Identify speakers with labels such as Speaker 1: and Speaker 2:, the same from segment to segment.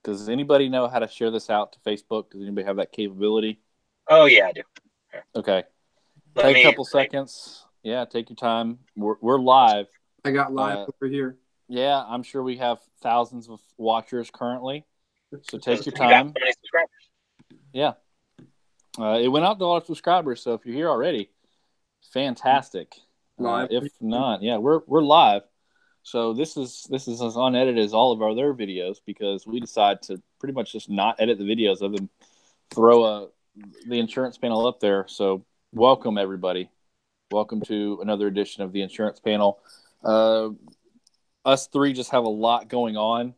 Speaker 1: Does anybody know how to share this out to Facebook? Does anybody have that capability?
Speaker 2: Oh, yeah, I do.
Speaker 1: Okay.
Speaker 2: Let
Speaker 1: Take a
Speaker 2: me,
Speaker 1: couple seconds. Yeah, take your time. We're live.
Speaker 3: I got live over here.
Speaker 1: Yeah, I'm sure we have thousands of watchers currently. So take your
Speaker 2: we got
Speaker 1: time.
Speaker 2: so many subscribers.
Speaker 1: Yeah. It went out to a lot of subscribers, so if you're here already, fantastic.
Speaker 3: Live.
Speaker 1: If not, yeah, we're live. So this is as unedited as all of our other videos because we decide to pretty much just not edit the videos other than throw the insurance panel up there. So welcome everybody. Welcome to another edition of the insurance panel. Us three just have a lot going on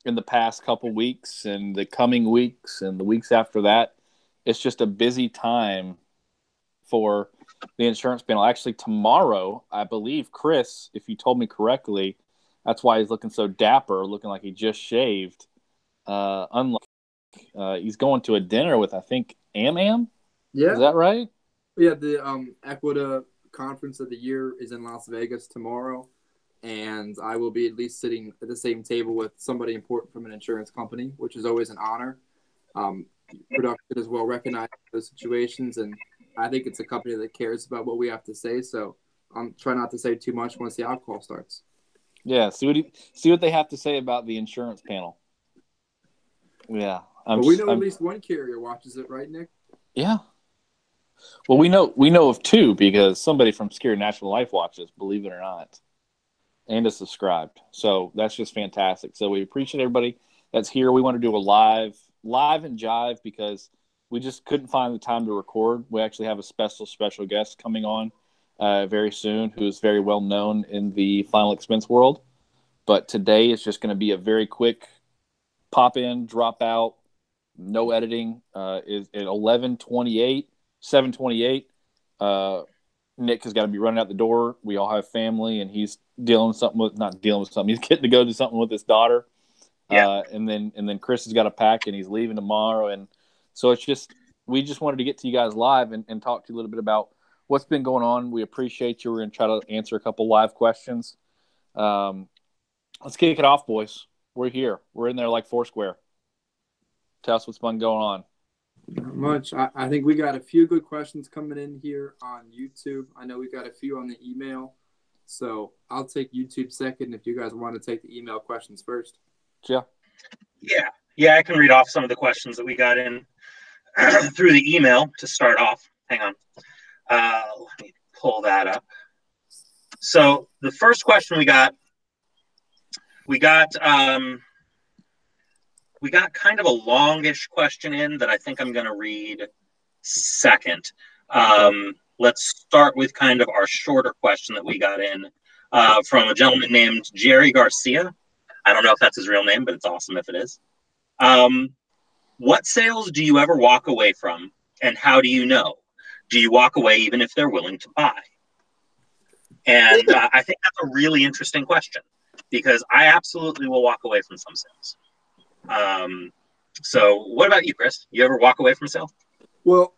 Speaker 1: in the past couple weeks and the coming weeks and the weeks after that. It's just a busy time for the insurance panel. Actually, tomorrow, I believe, Chris, if you told me correctly, that's why he's looking so dapper, looking like he just shaved. Unlike he's going to a dinner with, I think, Am.
Speaker 3: Yeah.
Speaker 1: Is that right?
Speaker 3: Yeah, the Equita conference of the year is in Las Vegas tomorrow, and I will be at least sitting at the same table with somebody important from an insurance company, which is always an honor. Production is well recognized in those situations, and I think it's a company that cares about what we have to say, so I'm trying not to say too much once the alcohol starts.
Speaker 1: Yeah, see what they have to say about the insurance panel. Yeah.
Speaker 3: But we know at least one carrier watches it, right, Nick?
Speaker 1: Yeah. Well, we know of two because somebody from Scary National Life watches, believe it or not, and is subscribed. So that's just fantastic. So we appreciate everybody that's here. We want to do a live and jive because we just couldn't find the time to record. We actually have a special guest coming on very soon who is very well known in the final expense world. But today is just going to be a very quick pop in, drop out, no editing. Is at 11:28, 7:28. Nick has got to be running out the door. We all have family, and he's not dealing with something. He's getting to go do something with his daughter.
Speaker 2: Yeah.
Speaker 1: And then Chris has got to pack, and he's leaving tomorrow. And so we just wanted to get to you guys live and talk to you a little bit about what's been going on. We appreciate you. We're going to try to answer a couple live questions. Let's kick it off, boys. We're here. We're in there like Foursquare. Tell us what's been going on.
Speaker 3: Not much. I think we got a few good questions coming in here on YouTube. I know we got a few on the email. So I'll take YouTube second if you guys want to take the email questions first.
Speaker 1: Yeah.
Speaker 2: Yeah, I can read off some of the questions that we got in through the email to start off. Hang on. Let me pull that up. So the first question we got kind of a longish question in that I think I'm going to read second. Let's start with kind of our shorter question that we got in from a gentleman named Jerry Garcia. I don't know if that's his real name, but it's awesome if it is. What sales do you ever walk away from, and how do you know? Do you walk away even if they're willing to buy? And I think that's a really interesting question because I absolutely will walk away from some sales. So what about you, Chris? You ever walk away from a sale?
Speaker 3: Well,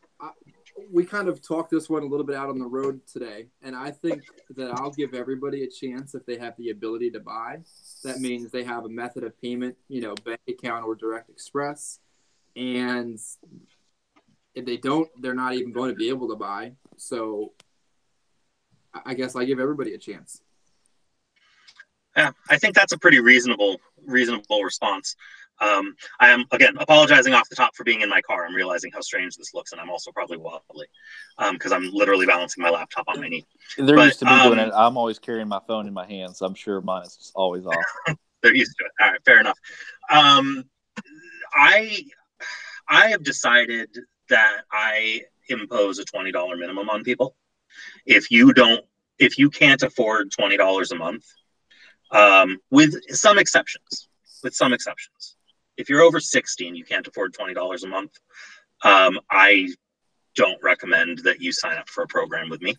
Speaker 3: we kind of talked this one a little bit out on the road today, and I think that I'll give everybody a chance if they have the ability to buy. That means they have a method of payment, bank account or direct express. And if they don't, they're not even going to be able to buy. So I guess I give everybody a chance.
Speaker 2: Yeah, I think that's a pretty reasonable response. I am, again, apologizing off the top for being in my car. I'm realizing how strange this looks, and I'm also probably wobbly because I'm literally balancing my laptop on my knee.
Speaker 1: They're used to me doing it. I'm always carrying my phone in my hand, so I'm sure mine is just always off.
Speaker 2: They're used to it. All right, fair enough. I have decided that I impose a $20 minimum on people. If you can't afford $20 a month, with some exceptions. If you're over 60 and you can't afford $20 a month, I don't recommend that you sign up for a program with me.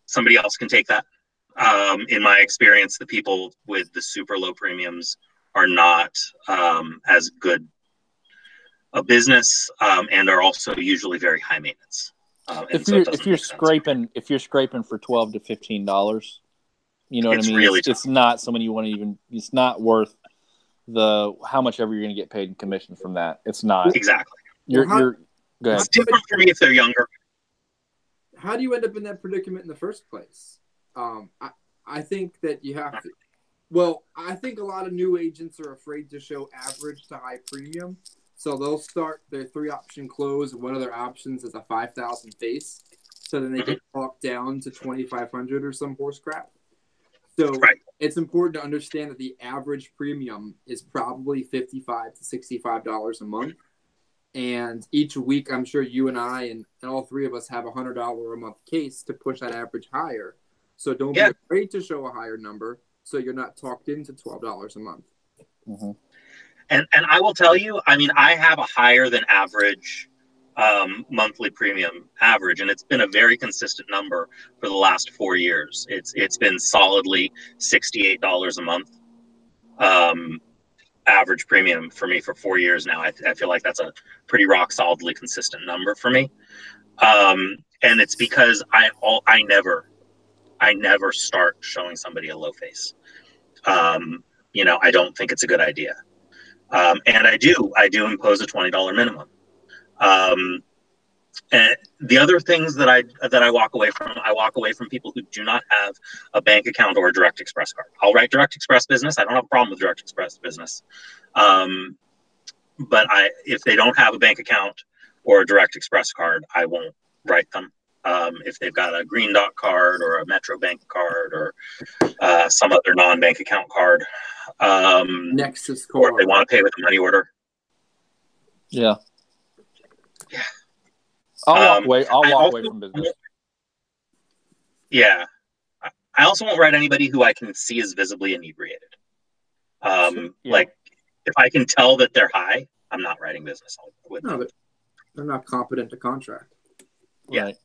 Speaker 2: Somebody else can take that. In my experience, the people with the super low premiums are not as good a business and are also usually very high maintenance.
Speaker 1: If you're scraping for $12 to $15, You know what I
Speaker 2: It's
Speaker 1: mean?
Speaker 2: really
Speaker 1: It's not someone you want to even. It's not worth the how much ever you're going to get paid in commission from that. It's not.
Speaker 2: exactly.
Speaker 1: You're. Go ahead.
Speaker 2: It's different for me if they're younger.
Speaker 3: How do you end up in that predicament in the first place? I think that you have to. Well, I think a lot of new agents are afraid to show average to high premium, so they'll start their 3-option close. One of their options is a 5,000 face, so then they get talked down to 2,500 or some horse crap. So it's important to understand that the average premium is probably $55 to $65 a month. And each week, I'm sure you and I and all three of us have $100 a month case to push that average higher. So don't be afraid to show a higher number so you're not talked into $12 a month.
Speaker 1: Mm-hmm.
Speaker 2: And I will tell you, I mean, I have a higher than average monthly premium average, and it's been a very consistent number for the last 4 years. It's been solidly $68 a month average premium for me for 4 years now. I feel like that's a pretty rock solidly consistent number for me, and it's because I never start showing somebody a low face. I don't think it's a good idea. And I do impose a $20 minimum. And the other things that I walk away from people who do not have a bank account or a direct express card. I'll write direct express business. I don't have a problem with direct express business. But if they don't have a bank account or a direct express card, I won't write them. If they've got a Green Dot card or a Metro Bank card or some other non-bank account card,
Speaker 3: Nexus card,
Speaker 2: or if they want to pay with a money order.
Speaker 1: Yeah. I'll walk away from business.
Speaker 2: Yeah. I also won't write anybody who I can see is visibly inebriated. Like, if I can tell that they're high, I'm not writing business with them.
Speaker 3: But they're not competent to contract.
Speaker 2: Yeah.
Speaker 1: Right.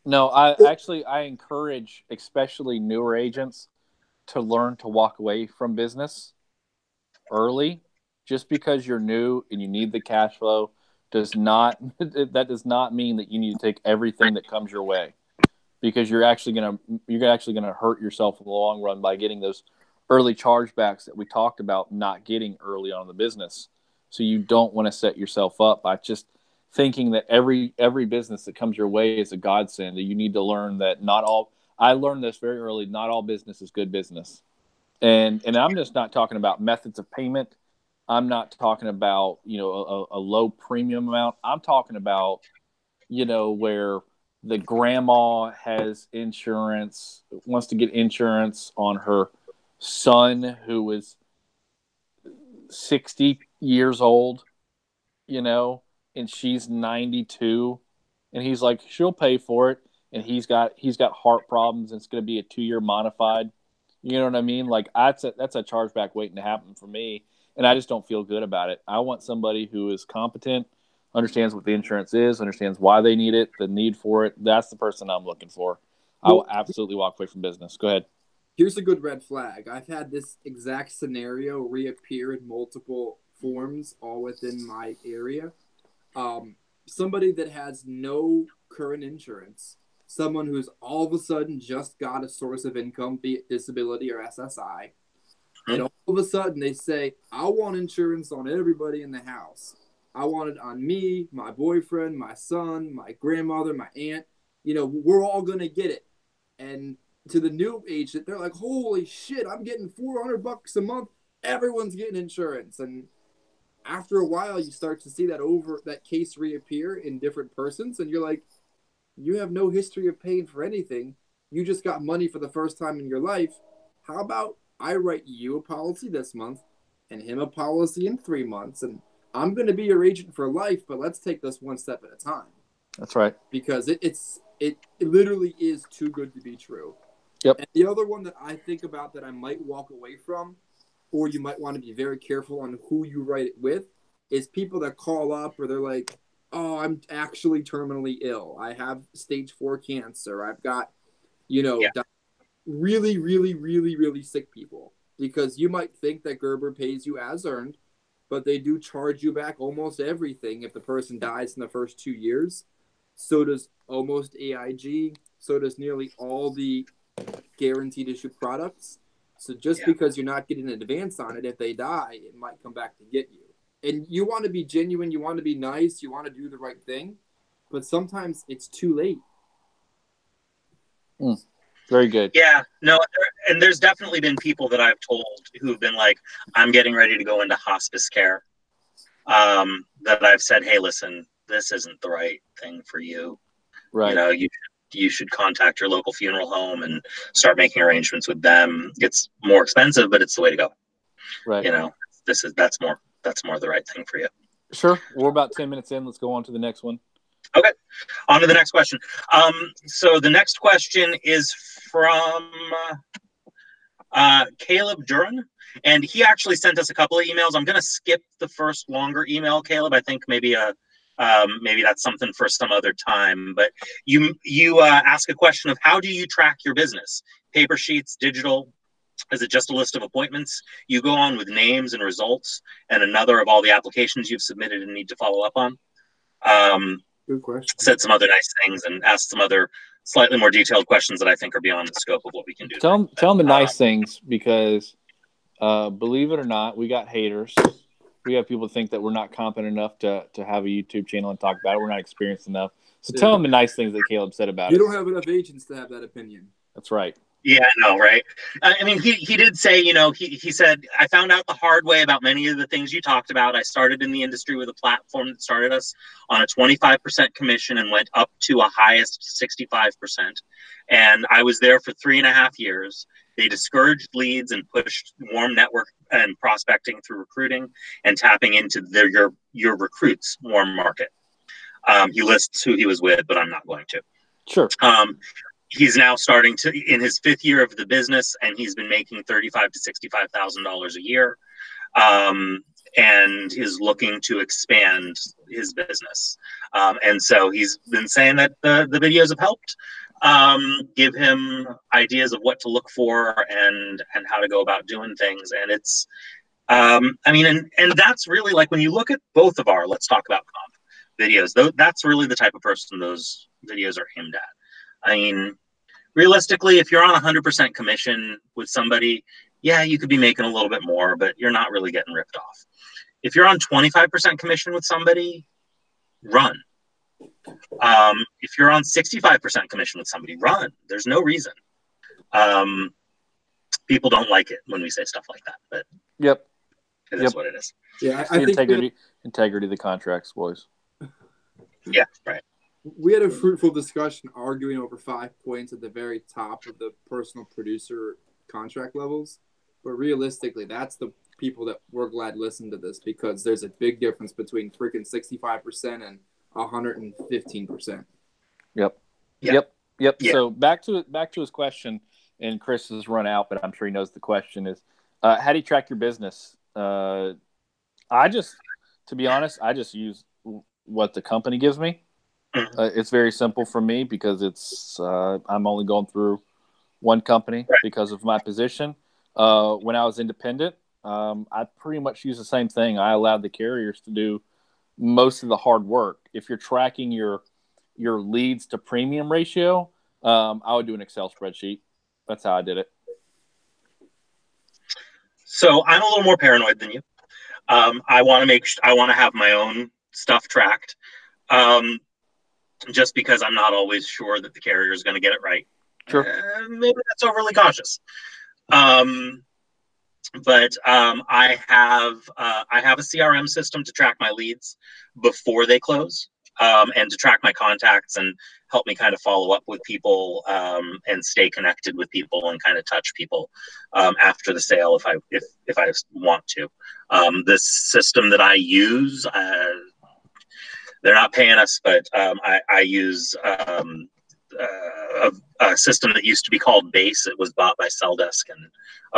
Speaker 1: No, I encourage especially newer agents to learn to walk away from business early. Just because you're new and you need the cash flow does not mean that you need to take everything that comes your way, because you're actually gonna hurt yourself in the long run by getting those early chargebacks that we talked about not getting early on in the business. So you don't want to set yourself up by just thinking that every business that comes your way is a godsend. You need to learn that not all. I learned this very early. Not all business is good business, and I'm just not talking about methods of payment. I'm not talking about a low premium amount. I'm talking about where the grandma has insurance, wants to get insurance on her son who is 60 years old, and she's 92, and he's like, she'll pay for it, and he's got heart problems, and it's going to be a 2-year modified. You know what I mean? Like that's a chargeback waiting to happen for me, and I just don't feel good about it. I want somebody who is competent, understands what the insurance is, understands why they need it, the need for it. That's the person I'm looking for. I will absolutely walk away from business. Go ahead.
Speaker 3: Here's a good red flag. I've had this exact scenario reappear in multiple forms, all within my area. Somebody that has no current insurance, someone who's all of a sudden just got a source of income, be it disability or SSI, and all of a sudden they say, I want insurance on everybody in the house. I want it on me, my boyfriend, my son, my grandmother, my aunt. We're all going to get it. And to the new agent, they're like, holy shit, I'm getting $400 a month. Everyone's getting insurance. And after a while, you start to see that case reappear in different persons. And you're like, you have no history of paying for anything. You just got money for the first time in your life. How about I write you a policy this month and him a policy in 3 months, and I'm going to be your agent for life, but let's take this one step at a time.
Speaker 1: That's right.
Speaker 3: Because it literally is too good to be true.
Speaker 1: Yep.
Speaker 3: And the other one that I think about that I might walk away from, or you might want to be very careful on who you write it with, is people that call up or they're like, oh, I'm actually terminally ill. I have stage 4 cancer. I've got, really, really, really, really sick people. Because you might think that Gerber pays you as earned, but they do charge you back almost everything if the person dies in the first 2 years. So does almost AIG. So does nearly all the guaranteed issue products. So just because you're not getting an advance on it, if they die, it might come back to get you. And you want to be genuine, you want to be nice, you want to do the right thing, but sometimes it's too late.
Speaker 1: Very good.
Speaker 2: Yeah, no, and there's definitely been people that I've told who've been like, I'm getting ready to go into hospice care. That I've said, hey, listen, this isn't the right thing for you.
Speaker 1: Right.
Speaker 2: You know, you should contact your local funeral home and start making arrangements with them. It's more expensive, but it's the way to go.
Speaker 1: Right.
Speaker 2: You know, that's more the right thing for you.
Speaker 1: Sure. We're about 10 minutes in. Let's go on to the next one.
Speaker 2: Okay. On to the next question. So the next question is from Caleb Duran, and he actually sent us a couple of emails. I'm going to skip the first longer email, Caleb. I think maybe that's something for some other time. But you ask a question of how do you track your business? Paper sheets, digital? Is it just a list of appointments? You go on with names and results and another of all the applications you've submitted and need to follow up on.
Speaker 3: Good question.
Speaker 2: Said some other nice things and asked some other slightly more detailed questions that I think are beyond the scope of what we can do.
Speaker 1: Tell them the nice things, because believe it or not, we got haters. We have people think that we're not competent enough to have a YouTube channel and talk about it. We're not experienced enough. So tell them the nice things that Caleb said about it.
Speaker 3: You don't have enough agents to have that opinion.
Speaker 1: That's right.
Speaker 2: Yeah, no, right. I mean, he did say, you know, he said, I found out the hard way about many of the things you talked about. I started in the industry with a platform that started us on a 25% commission and went up to a highest 65%. And I was there for 3.5 years. They discouraged leads and pushed warm network and prospecting through recruiting and tapping into your recruits' warm market. He lists who he was with, but I'm not going to.
Speaker 1: Sure.
Speaker 2: He's now starting to in his 5th year of the business, and he's been making $35,000 to $65,000 a year, and is looking to expand his business. And so he's been saying that the videos have helped give him ideas of what to look for and how to go about doing things. And it's, I mean, and that's really like when you look at both of our Let's Talk About Comp videos, that's really the type of person those videos are aimed at. I mean, realistically, if you're on 100% commission with somebody, yeah, you could be making a little bit more, but you're not really getting ripped off. If you're on 25% commission with somebody, run. If you're on 65% commission with somebody, run. There's no reason. People don't like it when we say stuff like that, but
Speaker 1: yep,
Speaker 2: it is what it is.
Speaker 3: Yeah, I think
Speaker 1: integrity of the contracts, boys.
Speaker 2: Yeah, right.
Speaker 3: We had a fruitful discussion arguing over 5 points at the very top of the personal producer contract levels. But realistically, that's the people that we're glad listen to this, because there's a big difference between freaking 65% and 115%.
Speaker 1: Yep. So back to his question, and Chris has run out, but I'm sure he knows the question is, how do you track your business? To be honest, I just use what the company gives me. It's very simple for me because I'm only going through one company because of my position. When I was independent, I pretty much use the same thing. I allowed the carriers to do most of the hard work. If you're tracking your leads to premium ratio, I would do an Excel spreadsheet. That's how I did it.
Speaker 2: So I'm a little more paranoid than you. I want to have my own stuff tracked. Just because I'm not always sure that the carrier is going to get it right.
Speaker 1: Sure.
Speaker 2: Maybe that's overly cautious. But I have a CRM system to track my leads before they close, and to track my contacts and help me kind of follow up with people, and stay connected with people and kind of touch people after the sale if I want to. This system that I use, they're not paying us, but I use a system that used to be called Base. It was bought by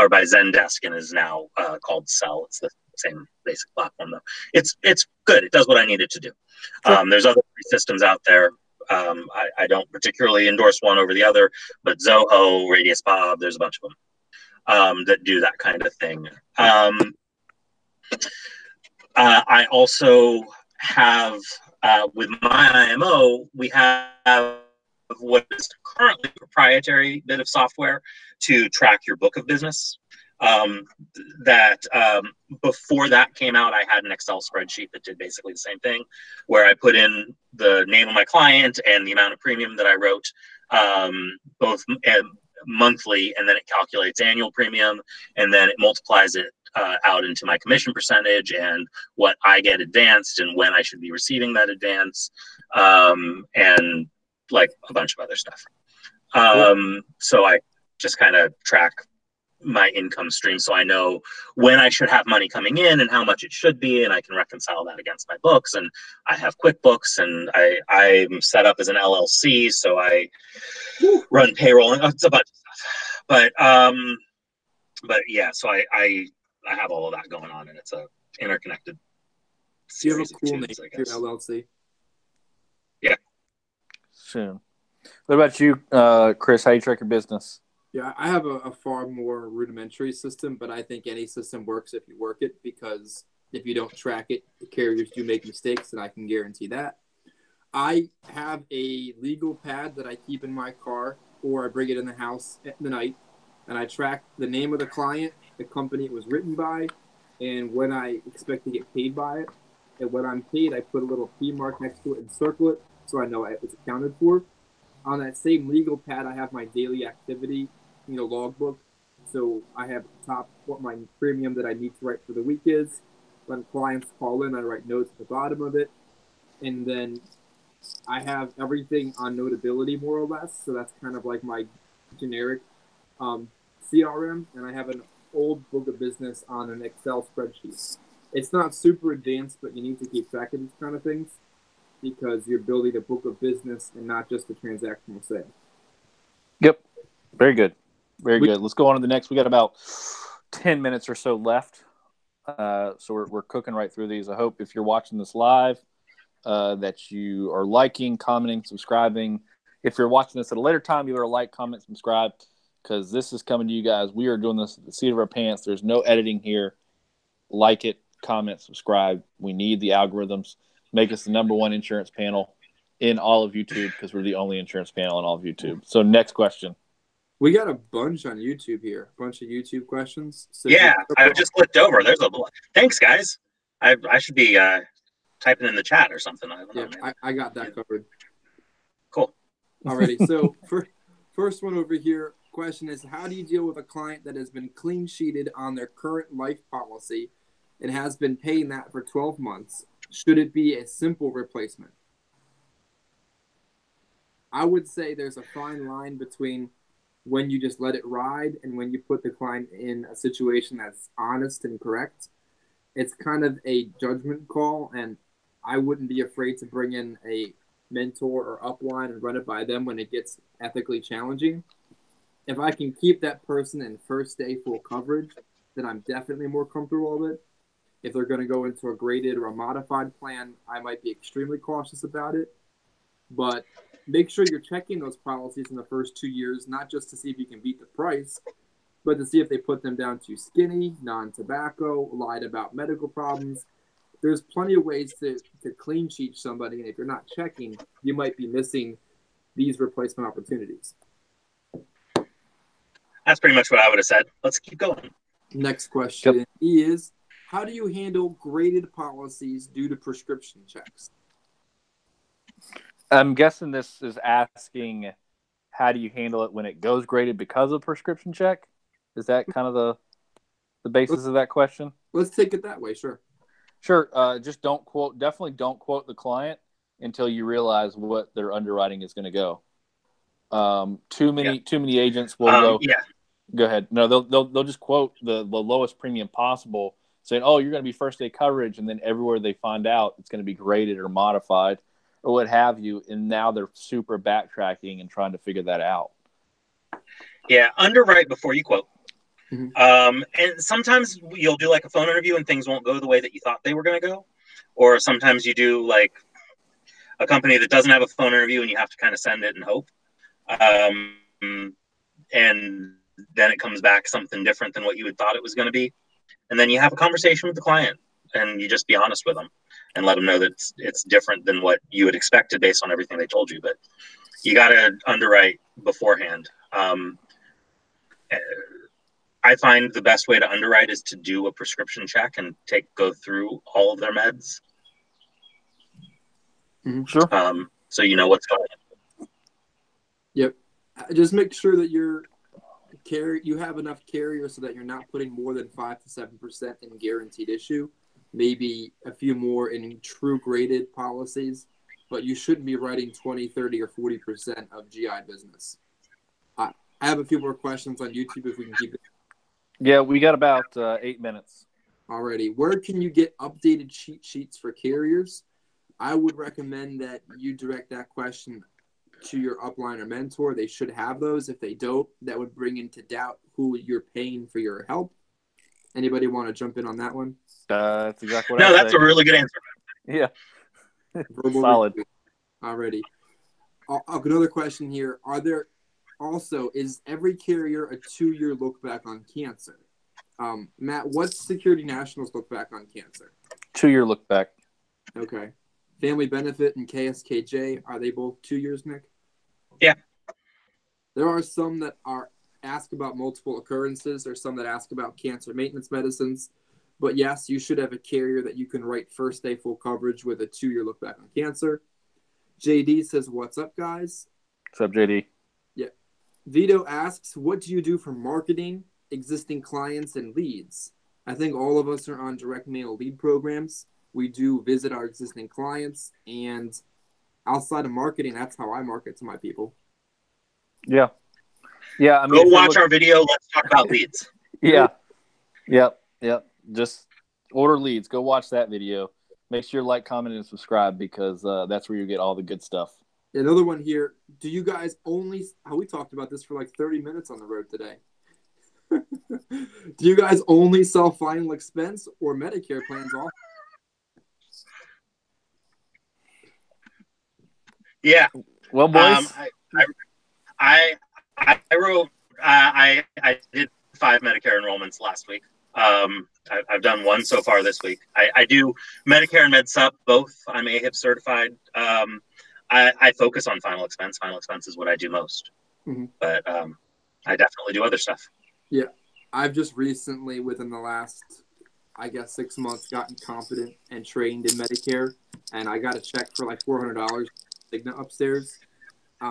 Speaker 2: by Zendesk and is now called Cell. It's the same basic platform though. It's good. It does what I need it to do. Sure. There's other systems out there. I don't particularly endorse one over the other, but Zoho, Radius Bob, there's a bunch of them that do that kind of thing. I also have with my IMO, we have what is currently a proprietary bit of software to track your book of business. Before that came out, I had an Excel spreadsheet that did basically the same thing, where I put in the name of my client and the amount of premium that I wrote, both monthly, and then it calculates annual premium, and then it multiplies it out into my commission percentage and what I get advanced and when I should be receiving that advance, and like a bunch of other stuff. So I just kind of track my income stream, so I know when I should have money coming in and how much it should be, and I can reconcile that against my books. And I have QuickBooks, and I'm set up as an LLC, so I run payroll, and it's a bunch of stuff. But yeah, so I have all of that going on, and it's a interconnected series.
Speaker 3: You have a cool name, your LLC.
Speaker 2: Yeah.
Speaker 1: Soon. What about you, Chris? How you track your business?
Speaker 3: Yeah, I have a far more rudimentary system, but I think any system works if you work it, because if you don't track it, the carriers do make mistakes, and I can guarantee that. I have a legal pad that I keep in my car, or I bring it in the house at the night, and I track the name of the client, the company it was written by, and when I expect to get paid by it. And when I'm paid, I put a little P mark next to it and circle it so I know it's accounted for. On that same legal pad, I have my daily activity, logbook. So I have at the top what my premium that I need to write for the week is. When clients call in, I write notes at the bottom of it. And then I have everything on Notability, more or less. So that's kind of like my generic CRM. And I have an old book of business on an Excel spreadsheet. It's not super advanced, but you need to keep track of these kind of things, because you're building a book of business and not just a transactional sale.
Speaker 1: Yep. Very good. Very good. Let's go on to the next. We got about 10 minutes or so left. So we're cooking right through these. I hope if you're watching this live, that you are liking, commenting, subscribing. If you're watching this at a later time, you better like, comment, subscribe, because this is coming to you guys. We are doing this at the seat of our pants. There's no editing here. Like it, comment, subscribe. We need the algorithms. Make us the #1 insurance panel in all of YouTube, because we're the only insurance panel in all of YouTube. So next question.
Speaker 3: We got a bunch on YouTube here. A bunch of YouTube questions. So
Speaker 2: yeah, I just clicked over. There's a thanks, guys. I should be typing in the chat or something. I don't know, man.
Speaker 3: I got that covered.
Speaker 2: Cool.
Speaker 3: Alrighty. So first one over here. Question is, how do you deal with a client that has been clean sheeted on their current life policy and has been paying that for 12 months? Should it be a simple replacement? I would say there's a fine line between when you just let it ride and when you put the client in a situation that's honest and correct. It's kind of a judgment call, and I wouldn't be afraid to bring in a mentor or upline and run it by them when it gets ethically challenging. If I can keep that person in first day full coverage, then I'm definitely more comfortable with it. If they're going to go into a graded or a modified plan, I might be extremely cautious about it. But make sure you're checking those policies in the first 2 years, not just to see if you can beat the price, but to see if they put them down too skinny, non-tobacco, lied about medical problems. There's plenty of ways to clean sheet somebody, and if you're not checking, you might be missing these replacement opportunities.
Speaker 2: That's pretty much what I would have said. Let's keep going.
Speaker 3: Next question is, how do you handle graded policies due to prescription checks?
Speaker 1: I'm guessing this is asking, how do you handle it when it goes graded because of prescription check? Is that kind of the basis of that question?
Speaker 3: Let's take it that way, sure.
Speaker 1: Sure. Just definitely don't quote the client until you realize what their underwriting is going to go. Too many agents will go.
Speaker 2: Yeah.
Speaker 1: Go ahead. No, they'll just quote the lowest premium possible, saying, "Oh, you're going to be first day coverage," and then everywhere they find out, it's going to be graded or modified or what have you, and now they're super backtracking and trying to figure that out.
Speaker 2: Yeah, underwrite before you quote.
Speaker 3: Mm-hmm.
Speaker 2: And sometimes you'll do like a phone interview and things won't go the way that you thought they were going to go, or sometimes you do like a company that doesn't have a phone interview and you have to kind of send it and hope. And then it comes back something different than what you had thought it was going to be. And then you have a conversation with the client and you just be honest with them and let them know that it's different than what you had expected based on everything they told you. But you got to underwrite beforehand. I find the best way to underwrite is to do a prescription check and go through all of their meds.
Speaker 1: Sure.
Speaker 2: So you know what's going on.
Speaker 3: Yep. Just make sure that you have enough carriers so that you're not putting more than 5 to 7% in guaranteed issue. Maybe a few more in true graded policies, but you shouldn't be writing 20, 30, or 40% of GI business. I have a few more questions on YouTube if we can keep it.
Speaker 1: Yeah, we got about 8 minutes.
Speaker 3: Already. Where can you get updated cheat sheets for carriers? I would recommend that you direct that question to your upline or mentor. They should have those. If they don't, that would bring into doubt who you're paying for your help. Anybody want to jump in on that one?
Speaker 1: That's exactly what
Speaker 2: No,
Speaker 1: I
Speaker 2: that's
Speaker 1: say.
Speaker 2: a really good answer.
Speaker 1: Yeah.
Speaker 3: Verbal
Speaker 1: Solid.
Speaker 3: Already. Another question here. Is every carrier a 2-year look back on cancer? Matt, what's Security National's look back on cancer?
Speaker 1: 2-year look back.
Speaker 3: Okay. Family Benefit and KSKJ, are they both 2 years, Nick?
Speaker 2: Yeah.
Speaker 3: There are some that ask about multiple occurrences. There's some that ask about cancer maintenance medicines. But yes, you should have a carrier that you can write first day full coverage with a 2-year look back on cancer. JD says, what's up, guys?
Speaker 1: What's up, JD?
Speaker 3: Yeah. Vito asks, what do you do for marketing, existing clients, and leads? I think all of us are on direct mail lead programs. We do visit our existing clients, and outside of marketing, that's how I market to my people.
Speaker 1: Yeah. Yeah. I mean,
Speaker 2: go watch our video. Let's talk about leads.
Speaker 1: Yeah. Yep. Just order leads. Go watch that video. Make sure you like, comment, and subscribe because that's where you get all the good stuff.
Speaker 3: Another one here. Do you guys we talked about this for like 30 minutes on the road today. Do you guys only sell final expense or Medicare plans off?
Speaker 2: Yeah.
Speaker 1: Well, boys,
Speaker 2: I wrote. I did 5 Medicare enrollments last week. I've done 1 so far this week. I do Medicare and MedSup both. I'm AHIP certified. I focus on final expense. Final expense is what I do most. Mm-hmm. But I definitely do other stuff.
Speaker 3: Yeah. I've just recently, within the last, 6 months, gotten confident and trained in Medicare. And I got a check for like $400 Cigna upstairs.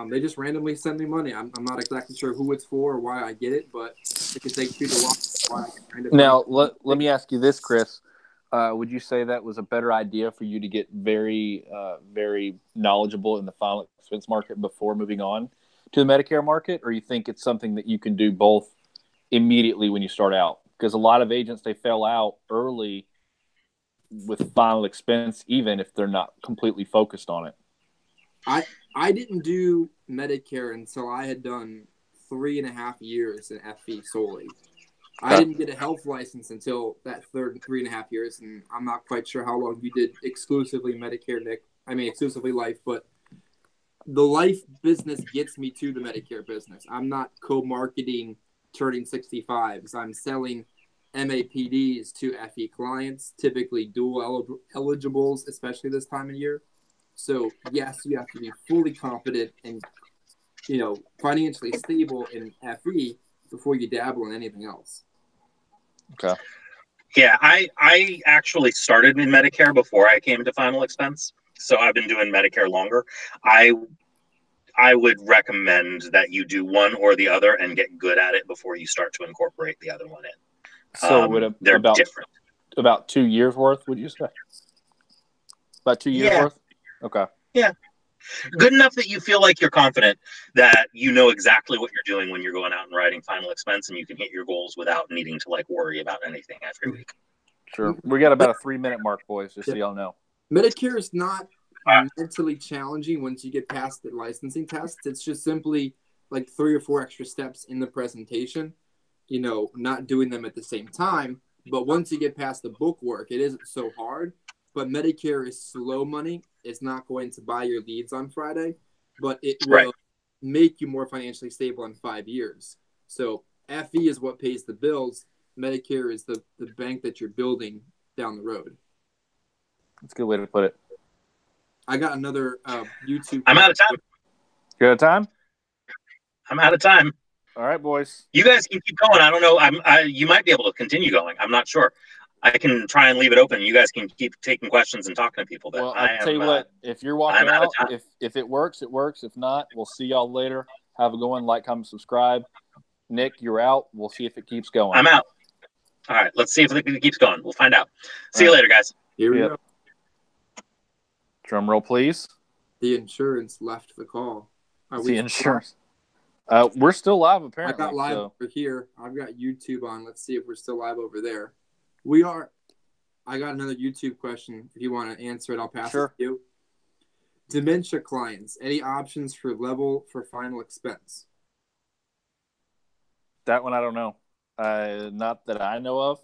Speaker 3: They just randomly send me money. I'm not exactly sure who it's for or why I get it, but it could take 2 to 1.
Speaker 1: Now, let me ask you this, Chris. Would you say that was a better idea for you to get very, very knowledgeable in the final expense market before moving on to the Medicare market, or you think it's something that you can do both immediately when you start out? Because a lot of agents, they fail out early with final expense, even if they're not completely focused on it.
Speaker 3: I didn't do Medicare until I had done 3.5 years in FE solely. I didn't get a health license until that third 3.5 years, and I'm not quite sure how long you did exclusively Medicare, Nick. I mean, exclusively life, but the life business gets me to the Medicare business. I'm not co-marketing turning 65s. I'm selling MAPDs to FE clients, typically dual eligibles, especially this time of year. So, yes, you have to be fully confident and, financially stable in FE before you dabble in anything else.
Speaker 1: Okay.
Speaker 2: Yeah, I actually started in Medicare before I came to final expense. So I've been doing Medicare longer. I would recommend that you do one or the other and get good at it before you start to incorporate the other one in.
Speaker 1: So
Speaker 2: they're different.
Speaker 1: About 2 years worth, would you say? About 2 years worth? Okay.
Speaker 2: Yeah. Good enough that you feel like you're confident that you know exactly what you're doing when you're going out and writing final expense, and you can hit your goals without needing to worry about anything every week.
Speaker 1: Sure. We got about a 3-minute mark, boys, just so y'all know.
Speaker 3: Medicare is not mentally challenging once you get past the licensing tests. It's just simply like 3 or 4 extra steps in the presentation, not doing them at the same time. But once you get past the book work, it isn't so hard. But Medicare is slow money. It's not going to buy your leads on Friday, but it will make you more financially stable in 5 years. So FE is what pays the bills. Medicare is the bank that you're building down the road.
Speaker 1: That's a good way to put it.
Speaker 3: I got another YouTube.
Speaker 2: I'm out of time.
Speaker 1: You out of time?
Speaker 2: I'm out of time.
Speaker 1: All right, boys.
Speaker 2: You guys can keep going. I don't know. You might be able to continue going. I'm not sure. I can try and leave it open. You guys can keep taking questions and talking to people. But
Speaker 1: Well, I'll tell you what. If you're walking out, if it works, it works. If not, we'll see y'all later. Have a good one. Like, comment, subscribe. Nick, you're out. We'll see if it keeps going.
Speaker 2: I'm out. All right. Let's see if it keeps going. We'll find out. See you later, guys.
Speaker 3: Here we go.
Speaker 1: Drum roll, please.
Speaker 3: The insurance left the call.
Speaker 1: The insurance. We're still live, apparently.
Speaker 3: I got live over here. I've got YouTube on. Let's see if we're still live over there. We are. I got another YouTube question. If you want to answer it, I'll pass it to you. Dementia clients. Any options for level for final expense?
Speaker 1: That one I don't know. Not that I know of.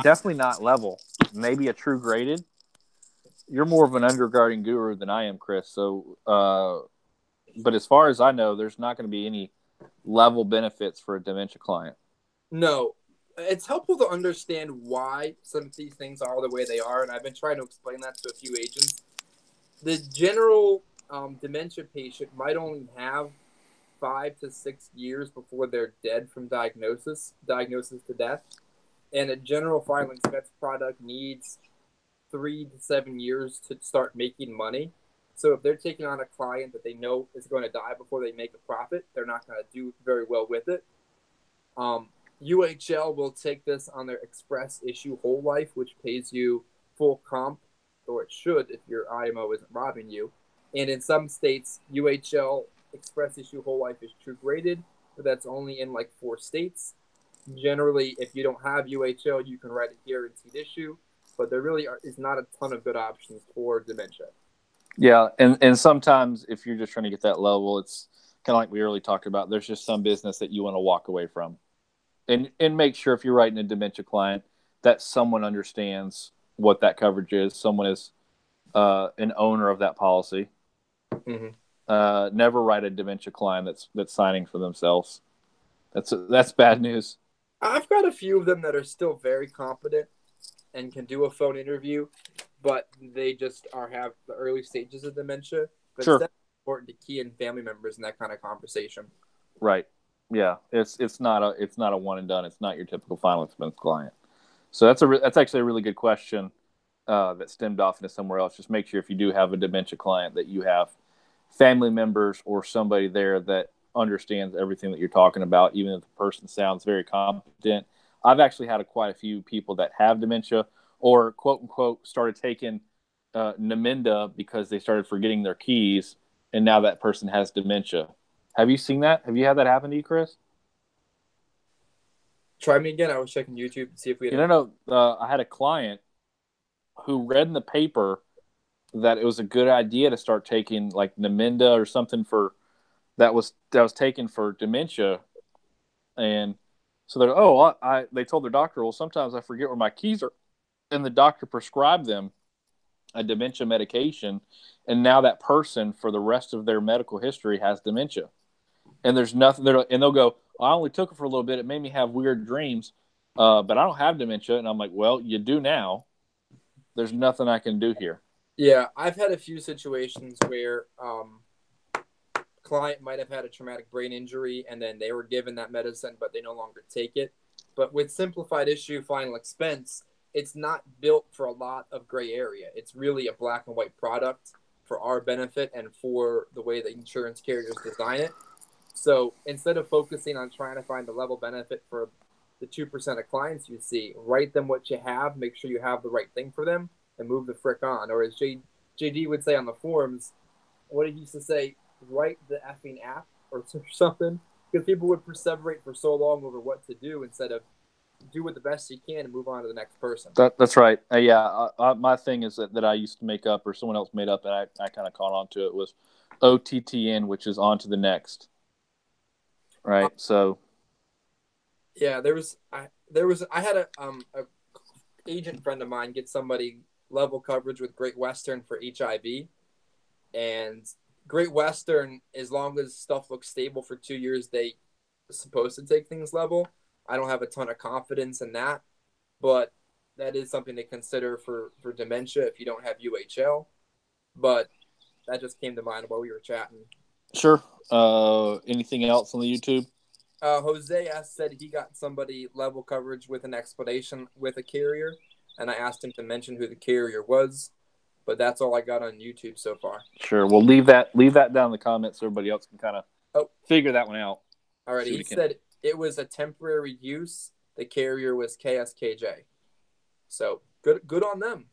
Speaker 1: Definitely not level. Maybe a true graded. You're more of an undergirding guru than I am, Chris. So, but as far as I know, there's not going to be any level benefits for a dementia client.
Speaker 3: No. It's helpful to understand why some of these things are the way they are, and I've been trying to explain that to a few agents. The general dementia patient might only have 5 to 6 years before they're dead from diagnosis to death, and a general final expense product needs 3 to 7 years to start making money. So if they're taking on a client that they know is going to die before they make a profit, they're not going to do very well with it. UHL will take this on their express issue whole life, which pays you full comp, or it should if your IMO isn't robbing you. And in some states, UHL express issue whole life is true graded, but that's only in like 4 states. Generally, if you don't have UHL, you can write a guaranteed issue, but there really is not a ton of good options for dementia.
Speaker 1: Yeah, and sometimes if you're just trying to get that level, it's kind of like we earlier talked about. There's just some business that you want to walk away from. And make sure if you're writing a dementia client that someone understands what that coverage is. Someone is an owner of that policy. Mm-hmm. Never write a dementia client that's signing for themselves. That's bad news.
Speaker 3: I've got a few of them that are still very competent and can do a phone interview, but they just have the early stages of dementia. But
Speaker 1: sure.
Speaker 3: It's important to key in family members in that kind of conversation.
Speaker 1: Right. Yeah, it's not a one and done. It's not your typical final expense client. So that's actually a really good question that stemmed off into somewhere else. Just make sure if you do have a dementia client that you have family members or somebody there that understands everything that you're talking about, even if the person sounds very competent. I've actually had quite a few people that have dementia or quote unquote started taking Namenda because they started forgetting their keys, and now that person has dementia. Have you seen that? Have you had that happen to you, Chris?
Speaker 3: Try me again. I was checking YouTube to see if we had...
Speaker 1: I had a client who read in the paper that it was a good idea to start taking like Namenda or something that was taken for dementia. And so they told their doctor, well, sometimes I forget where my keys are. And the doctor prescribed them a dementia medication. And now that person for the rest of their medical history has dementia. And there's nothing there, and they'll go, I only took it for a little bit. It made me have weird dreams, but I don't have dementia. And I'm like, well, you do now. There's nothing I can do here.
Speaker 3: Yeah, I've had a few situations where client might have had a traumatic brain injury and then they were given that medicine, but they no longer take it. But with simplified issue final expense, it's not built for a lot of gray area. It's really a black and white product for our benefit and for the way the insurance carriers design it. So instead of focusing on trying to find the level benefit for the 2% of clients you see, write them what you have, make sure you have the right thing for them, and move the frick on. Or as JD would say on the forums, what he used to say, write the effing app or something, because people would perseverate for so long over what to do instead of do it the best you can and move on to the next person.
Speaker 1: That's right. My thing is that I used to make up, or someone else made up, and I kind of caught on to it, was OTTN, which is on to the next. Right. So.
Speaker 3: Yeah, I had a agent friend of mine get somebody level coverage with Great Western for HIV, and Great Western, as long as stuff looks stable for 2 years, they are supposed to take things level. I don't have a ton of confidence in that, but that is something to consider for dementia if you don't have UHL. But that just came to mind while we were chatting.
Speaker 1: Sure. Anything else on the YouTube?
Speaker 3: Jose said he got somebody level coverage with an explanation with a carrier, and I asked him to mention who the carrier was. But that's all I got on YouTube so far.
Speaker 1: Sure. We'll leave that down in the comments so everybody else can kind of figure that one out.
Speaker 3: All right. He said it was a temporary use. The carrier was KSKJ. So good on them.